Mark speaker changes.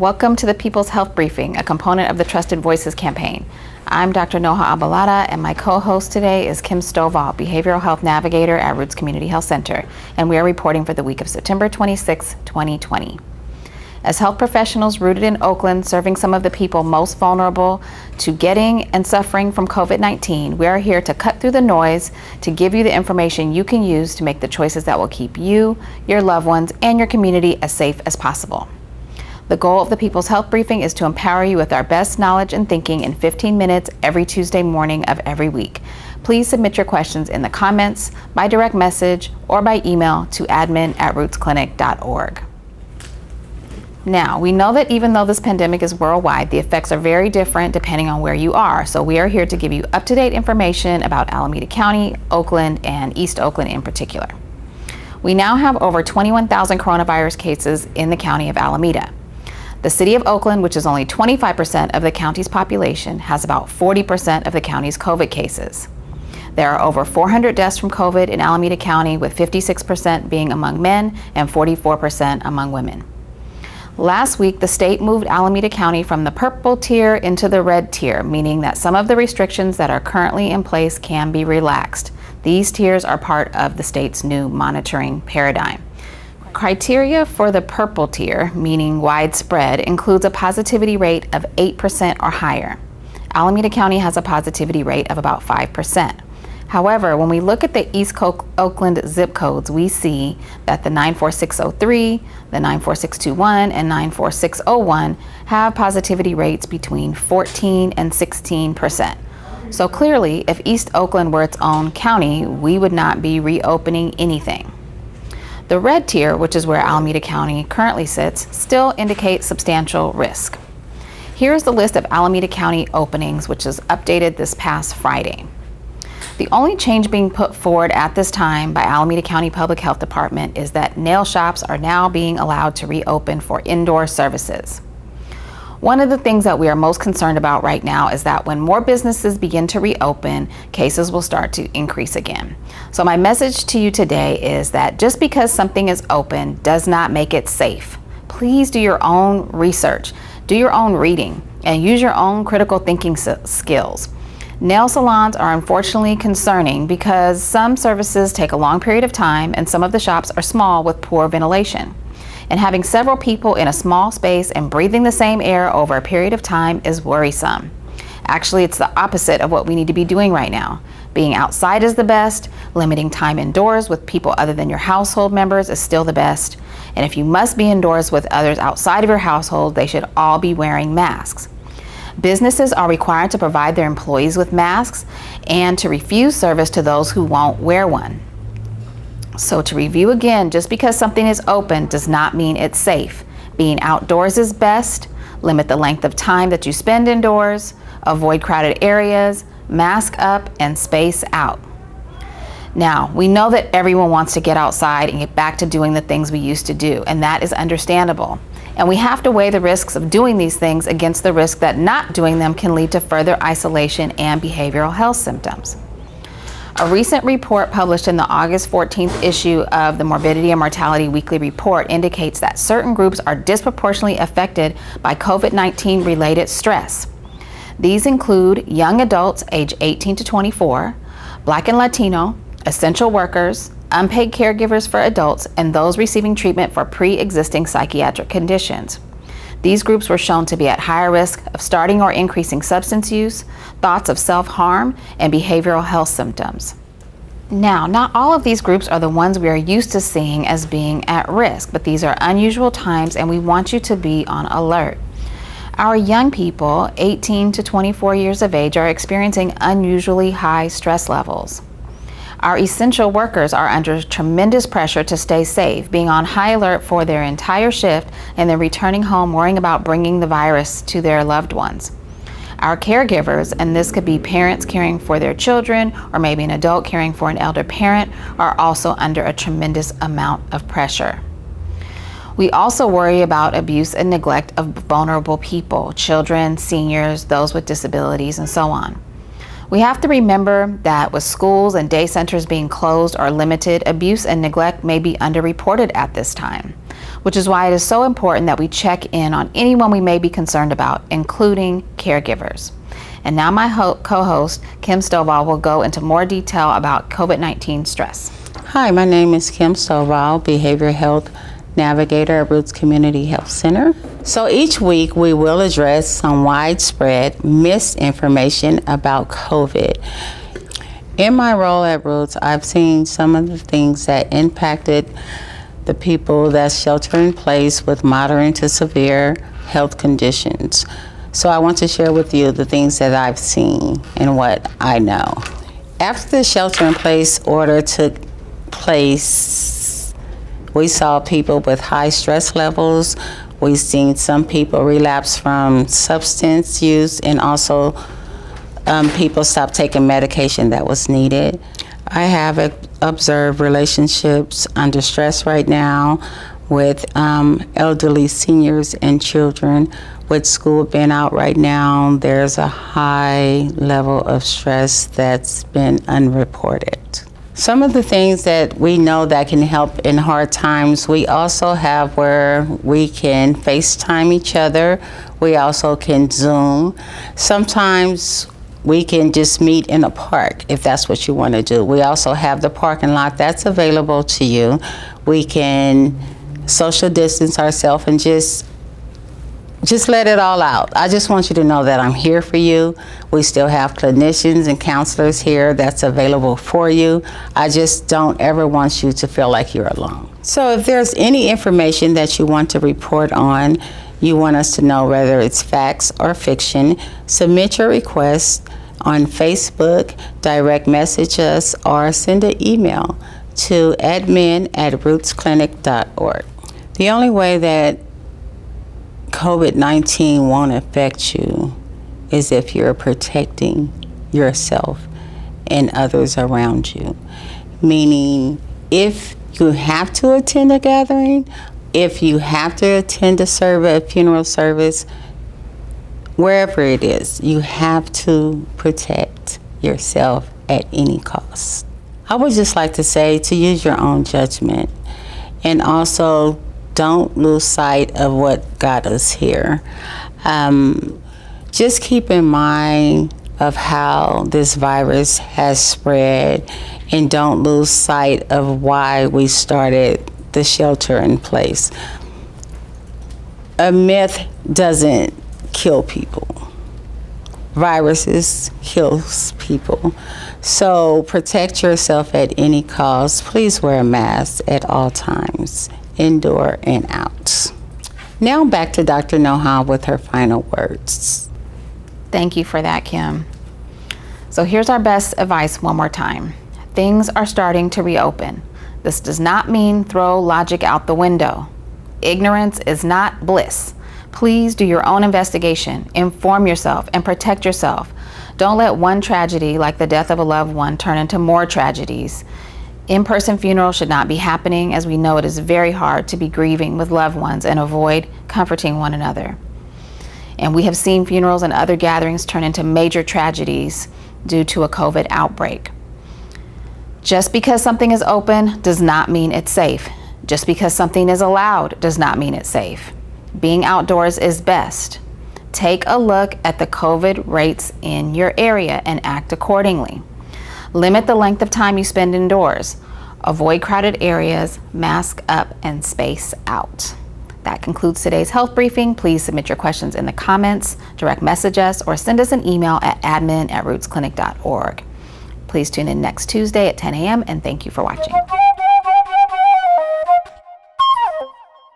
Speaker 1: Welcome to the People's Health Briefing, a component of the Trusted Voices campaign. I'm Dr. Noha Abalada, and my co-host today is Kim Stovall, Behavioral Health Navigator at Roots Community Health Center, and we are reporting for the week of September 26, 2020. As health professionals rooted in Oakland, serving some of the people most vulnerable to getting and suffering from COVID-19, we are here to cut through the noise, to give you the information you can use to make the choices that will keep you, your loved ones, and your community as safe as possible. The goal of the People's Health Briefing is to empower you with our best knowledge and thinking in 15 minutes every Tuesday morning of every week. Please submit your questions in the comments, by direct message, or by email to admin@rootsclinic.org. Now, we know that even though this pandemic is worldwide, the effects are very different depending on where you are. So we are here to give you up-to-date information about Alameda County, Oakland, and East Oakland in particular. We now have over 21,000 coronavirus cases in the county of Alameda. The city of Oakland, which is only 25% of the county's population, has about 40% of the county's COVID cases. There are over 400 deaths from COVID in Alameda County, with 56% being among men and 44% among women. Last week, the state moved Alameda County from the purple tier into the red tier, meaning that some of the restrictions that are currently in place can be relaxed. These tiers are part of the state's new monitoring paradigm. Criteria for the purple tier, meaning widespread, includes a positivity rate of 8% or higher. Alameda County has a positivity rate of about 5%. However, when we look at the East Oakland zip codes, we see that the 94603, the 94621, and 94601 have positivity rates between 14 and 16%. So clearly, if East Oakland were its own county, we would not be reopening anything. The red tier, which is where Alameda County currently sits, still indicates substantial risk. Here is the list of Alameda County openings, which is updated this past Friday. The only change being put forward at this time by Alameda County Public Health Department is that nail shops are now being allowed to reopen for indoor services. One of the things that we are most concerned about right now is that when more businesses begin to reopen, cases will start to increase again. So my message to you today is that just because something is open does not make it safe. Please do your own research, do your own reading, and use your own critical thinking skills. Nail salons are unfortunately concerning because some services take a long period of time and some of the shops are small with poor ventilation. And having several people in a small space and breathing the same air over a period of time is worrisome. Actually, it's the opposite of what we need to be doing right now. Being outside is the best, limiting time indoors with people other than your household members is still the best. And if you must be indoors with others outside of your household, they should all be wearing masks. Businesses are required to provide their employees with masks and to refuse service to those who won't wear one. So to review again, just because something is open does not mean it's safe. Being outdoors is best. Limit the length of time that you spend indoors. Avoid crowded areas. Mask up and space out. Now, we know that everyone wants to get outside and get back to doing the things we used to do, and that is understandable. And we have to weigh the risks of doing these things against the risk that not doing them can lead to further isolation and behavioral health symptoms. A recent report published in the August 14th issue of the Morbidity and Mortality Weekly Report indicates that certain groups are disproportionately affected by COVID-19 related stress. These include young adults age 18 to 24, Black and Latino, essential workers, unpaid caregivers for adults, and those receiving treatment for pre-existing psychiatric conditions. These groups were shown to be at higher risk of starting or increasing substance use, thoughts of self-harm, and behavioral health symptoms. Now, not all of these groups are the ones we are used to seeing as being at risk, but these are unusual times and we want you to be on alert. Our young people, 18 to 24 years of age, are experiencing unusually high stress levels. Our essential workers are under tremendous pressure to stay safe, being on high alert for their entire shift and then returning home worrying about bringing the virus to their loved ones. Our caregivers, and this could be parents caring for their children or maybe an adult caring for an elder parent, are also under a tremendous amount of pressure. We also worry about abuse and neglect of vulnerable people, children, seniors, those with disabilities, and so on. We have to remember that with schools and day centers being closed or limited, abuse and neglect may be underreported at this time. which is why it is so important that we check in on anyone we may be concerned about, including caregivers. And now my co-host, Kim Stovall, will go into more detail about COVID-19 stress.
Speaker 2: Hi, my name is Kim Stovall, Behavioral Health Navigator at Roots Community Health Center. So each week we will address some widespread misinformation about COVID. In my role at Roots, I've seen some of the things that impacted the people that shelter in place with moderate to severe health conditions. So I want to share with you the things that I've seen and what I know. After the shelter in place order took place, we saw people with high stress levels. We've seen some people relapse from substance use, and also people stop taking medication that was needed. I have observed relationships under stress right now with elderly seniors and children. With school being out right now, there's a high level of stress that's been unreported. Some of the things that we know that can help in hard times, we also have where we can FaceTime each other. We also can Zoom. Sometimes we can just meet in a park if that's what you want to do. We also have the parking lot that's available to you. We can social distance ourselves and just let it all out. I just want you to know that I'm here for you. We still have clinicians and counselors here that's available for you. I just don't ever want you to feel like you're alone. So if there's any information that you want to report on, you want us to know whether it's facts or fiction, submit your request on Facebook, direct message us, or send an email to admin@rootsclinic.org. The only way that COVID-19 won't affect you is if you're protecting yourself and others around you. Meaning, if you have to attend a gathering, if you have to attend a funeral service, wherever it is, you have to protect yourself at any cost. I would just like to say to use your own judgment, and also don't lose sight of what got us here. Just keep in mind of how this virus has spread, and don't lose sight of why we started the shelter in place. A myth doesn't kill people. Viruses kills people. So protect yourself at any cost. Please wear a mask at all times, indoor and out. Now back to Dr. Noha with her final words.
Speaker 1: Thank you for that, Kim. So here's our best advice one more time. Things are starting to reopen. This does not mean throw logic out the window. Ignorance is not bliss. Please do your own investigation, inform yourself, and protect yourself. Don't let one tragedy, like the death of a loved one, turn into more tragedies. In-person funerals should not be happening, as we know it is very hard to be grieving with loved ones and avoid comforting one another. And we have seen funerals and other gatherings turn into major tragedies due to a COVID outbreak. Just because something is open does not mean it's safe. Just because something is allowed does not mean it's safe. Being outdoors is best. Take a look at the COVID rates in your area and act accordingly. Limit the length of time you spend indoors. Avoid crowded areas, mask up, and space out. That concludes today's health briefing. Please submit your questions in the comments, direct message us, or send us an email at admin@rootsclinic.org. Please tune in next Tuesday at 10 a.m. and thank you for watching.